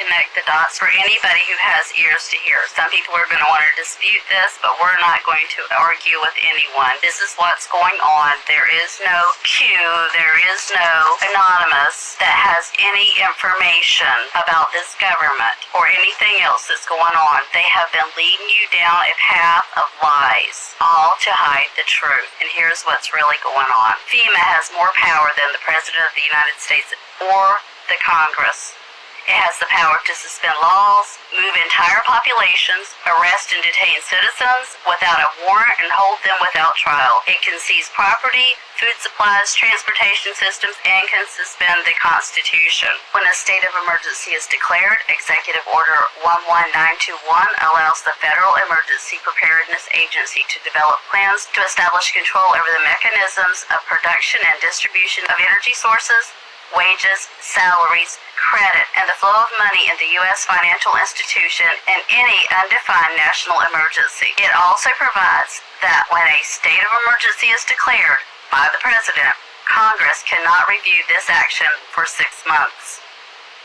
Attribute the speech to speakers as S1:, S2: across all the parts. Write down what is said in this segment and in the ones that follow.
S1: connect the dots for anybody who has ears to hear. Some people are going to want to dispute this, but we're not going to argue with anyone. This is what's going on. There is no Q, there is no anonymous that has any information about this government or anything else that's going on. They have been leading you down a path of lies, all to hide the truth. And here's what's really going on. FEMA has more power than the President of the United States or the Congress. It has the power to suspend laws, move entire populations, arrest and detain citizens without a warrant, and hold them without trial. It can seize property, food supplies, transportation systems, and can suspend the Constitution. When a state of emergency is declared, Executive Order 11921 allows the Federal Emergency Preparedness Agency to develop plans to establish control over the mechanisms of production and distribution of energy sources, wages, salaries, credit, and the flow of money in the U.S. financial institution in any undefined national emergency. It also provides that when a state of emergency is declared by the President, Congress cannot review this action for 6 months.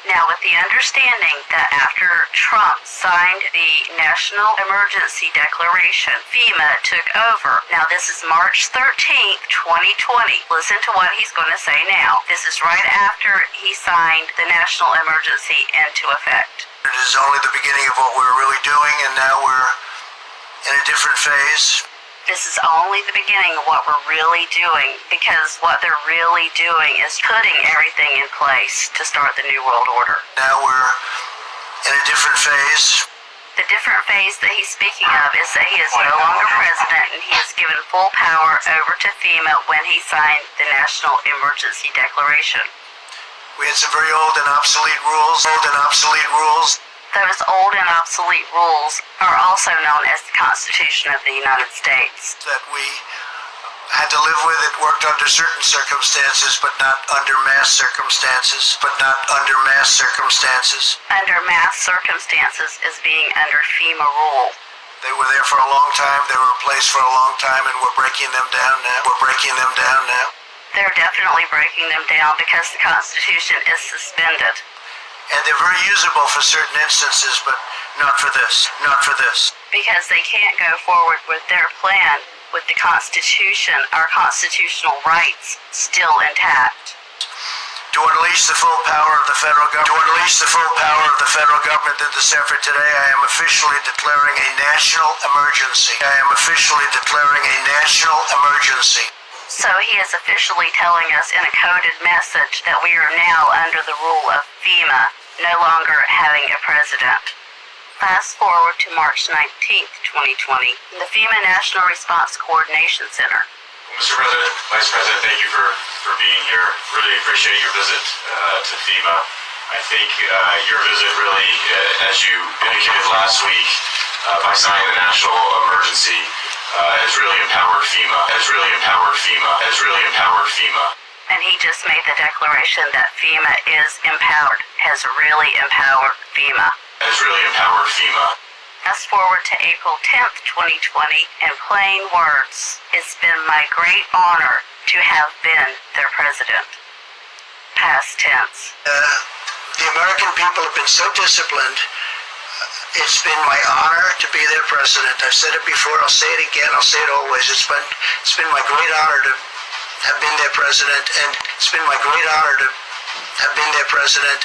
S1: Now, with the understanding that after Trump signed the National Emergency Declaration, FEMA took over. Now, this is March 13th, 2020. Listen to what he's going to say now. This is right after he signed the National Emergency into effect.
S2: It is only the beginning of what we're really doing, and now we're in a different phase.
S1: This is only the beginning of what we're really doing, because what they're really doing is putting everything in place to start the New World Order.
S2: Now we're in a different phase.
S1: The different phase that he's speaking of is that he is no longer president, and he is given full power over to FEMA when he signed the National Emergency Declaration.
S2: We had some very old and obsolete rules.
S1: Those old and obsolete rules are also known as the Constitution of the United States.
S2: That we had to live with. It worked under certain circumstances, but not under mass circumstances.
S1: Under mass circumstances is being under FEMA rule.
S2: They were there for a long time, they were in place for a long time, and we're breaking them down now.
S1: They're definitely breaking them down because the Constitution is suspended.
S2: And they're very usable for certain instances, but not for this.
S1: Because they can't go forward with their plan with the Constitution, our constitutional rights, still intact.
S2: To unleash the full power of the federal government in this effort today, I am officially declaring a national emergency.
S1: So he is officially telling us in a coded message that we are now under the rule of FEMA, no longer having a president. Fast forward to March 19th, 2020, in the FEMA National Response Coordination Center.
S3: Mr. President, Vice President, thank you for being here. Really appreciate your visit to FEMA. I think your visit really, as you indicated last week, by signing the national emergency, has really empowered FEMA.
S1: And he just made the declaration that FEMA is empowered, has really empowered FEMA. Fast forward to April 10th, 2020, in plain words, it's been my great honor to have been their president. Past tense.
S2: The American people have been so disciplined. It's been my honor to be their president. I've said it before, I'll say it again, I'll say it always. It's been my great honor to have been their president, and it's been my great honor to have been their president.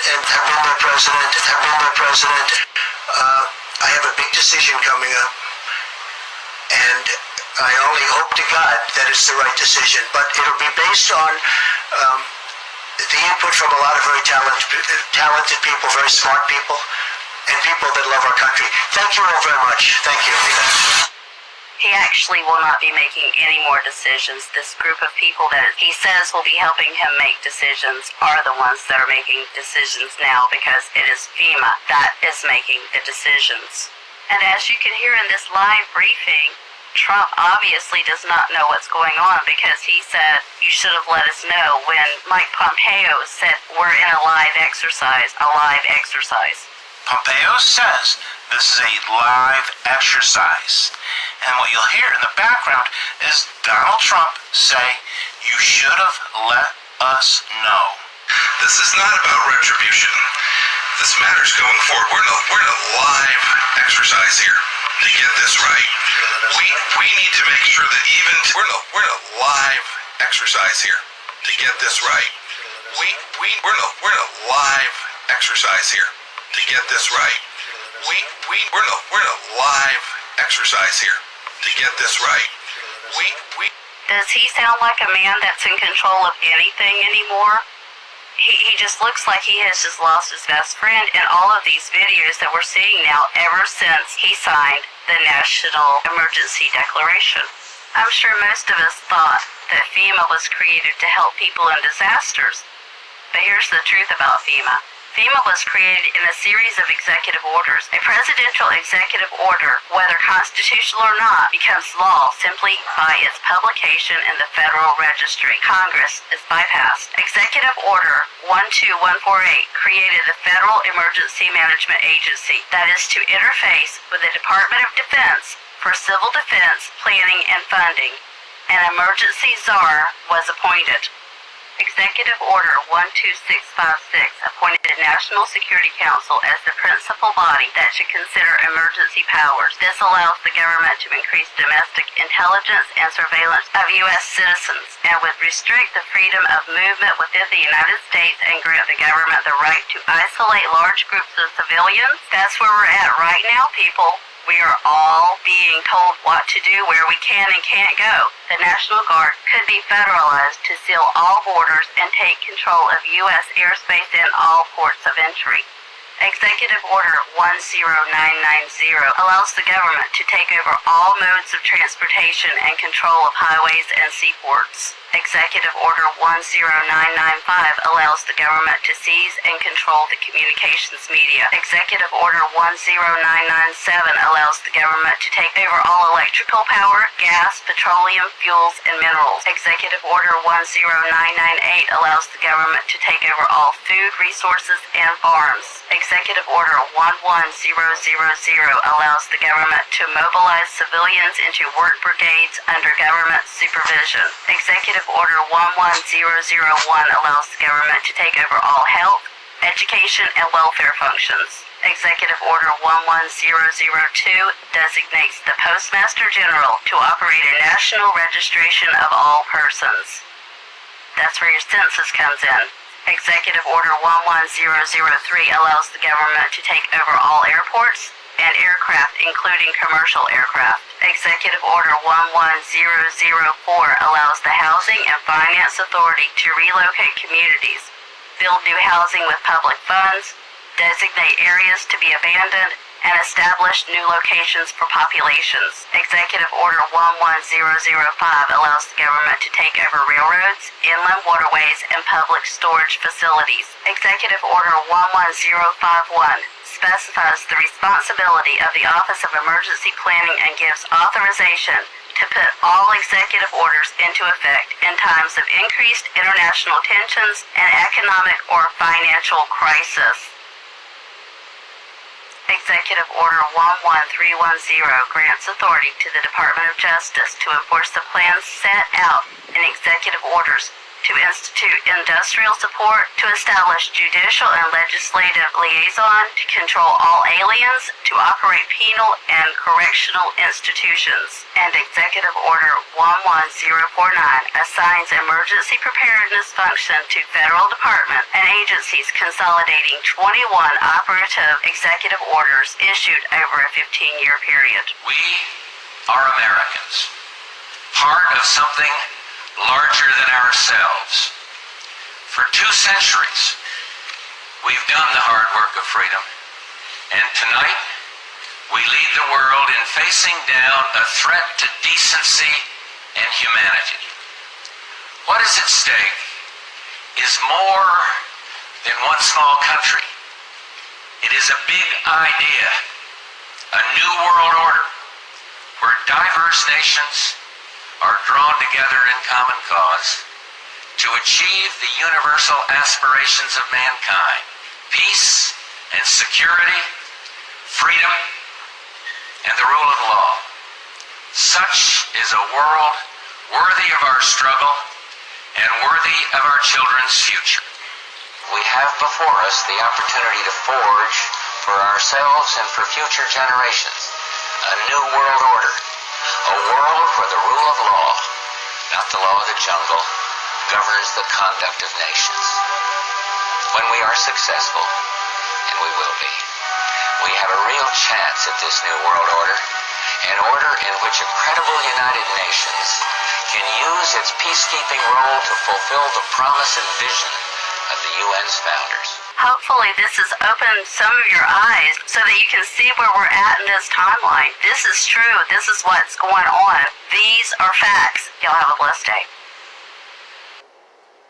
S2: I have a big decision coming up, and I only hope to God that it's the right decision, but it'll be based on the input from a lot of very talented people, very smart people, and people that love our country. Thank you all very much. Thank you.
S1: He actually will not be making any more decisions. This group of people that he says will be helping him make decisions are the ones that are making decisions now, because it is FEMA that is making the decisions. And as you can hear in this live briefing, Trump obviously does not know what's going on, because he said, you should have let us know, when Mike Pompeo said we're in a live exercise.
S4: Pompeo says this is a live exercise. And what you'll hear in the background is Donald Trump say, you should have let us know.
S3: This is not about retribution.
S5: this matters going forward. We're in a live exercise here to get this right. We need to make sure that even we're in a live exercise here to get this right. We're in a live exercise here to get this right. We're in a live exercise here to get this right.
S1: Does he sound like a man that's in control of anything anymore? He just looks like he has just lost his best friend in all of these videos that we're seeing now ever since he signed the National Emergency Declaration. I'm sure most of us thought that FEMA was created to help people in disasters. But here's the truth about FEMA. FEMA was created in a series of executive orders. A presidential executive order, whether constitutional or not, becomes law simply by its publication in the Federal Registry. Congress is bypassed. Executive Order 12148 created the Federal Emergency Management Agency, that is to interface with the Department of Defense for civil defense, planning, and funding. An emergency czar was appointed. Executive Order 12656 appointed the National Security Council as the principal body that should consider emergency powers. This allows the government to increase domestic intelligence and surveillance of U.S. citizens and would restrict the freedom of movement within the United States and grant the government the right to isolate large groups of civilians. That's where we're at right now, people. We are all being told what to do, where we can and can't go. The National Guard could be federalized to seal all borders and take control of U.S. airspace in all ports of entry. Executive Order 10990 allows the government to take over all modes of transportation and control of highways and seaports. Executive Order 10995 allows the government to seize and control the communications media. Executive Order 10997 allows the government to take over all electrical power, gas, petroleum, fuels, and minerals. Executive Order 10998 allows the government to take over all food resources and farms. Executive Order 11000 allows the government to mobilize civilians into work brigades under government supervision. Executive Order 11001 allows the government to take over all health, education, and welfare functions. Executive Order 11002 designates the Postmaster General to operate a national registration of all persons. That's where your census comes in. Executive Order 11003 allows the government to take over all airports and aircraft, including commercial aircraft. Executive Order 11004 allows the Housing and Finance Authority to relocate communities, build new housing with public funds, designate areas to be abandoned, and establish new locations for populations. Executive Order 11005 allows the government to take over railroads, inland waterways, and public storage facilities. Executive Order 11051 specifies the responsibility of the Office of Emergency Planning and gives authorization to put all executive orders into effect in times of increased international tensions and economic or financial crisis. Executive Order 11310 grants authority to the Department of Justice to enforce the plans set out in executive orders to institute industrial support, to establish judicial and legislative liaison, to control all aliens, to operate penal and correctional institutions. And Executive Order 11049 assigns emergency preparedness function to federal departments and agencies, consolidating 21 operative executive orders issued over a 15-year period.
S6: We are Americans, part of something larger than ourselves. For 2 centuries, we've done the hard work of freedom, and tonight we lead the world in facing down a threat to decency and humanity. What is at stake is more than one small country. It is a big idea, a new world order, where diverse nations are drawn together in common cause to achieve the universal aspirations of mankind: peace and security, freedom, and the rule of law. Such is a world worthy of our struggle and worthy of our children's future. we have before us the opportunity to forge for ourselves and for future generations a new world order, a world where the rule of law, not the law of the jungle, governs the conduct of nations. When we are successful, and we will be, we have a real chance at this new world order, an order in which a credible United Nations can use its peacekeeping role to fulfill the promise and vision of the UN's founders.
S1: Hopefully this has opened some of your eyes so that you can see where we're at in this timeline. This is true. This is what's going on. These are facts. Y'all have a blessed day.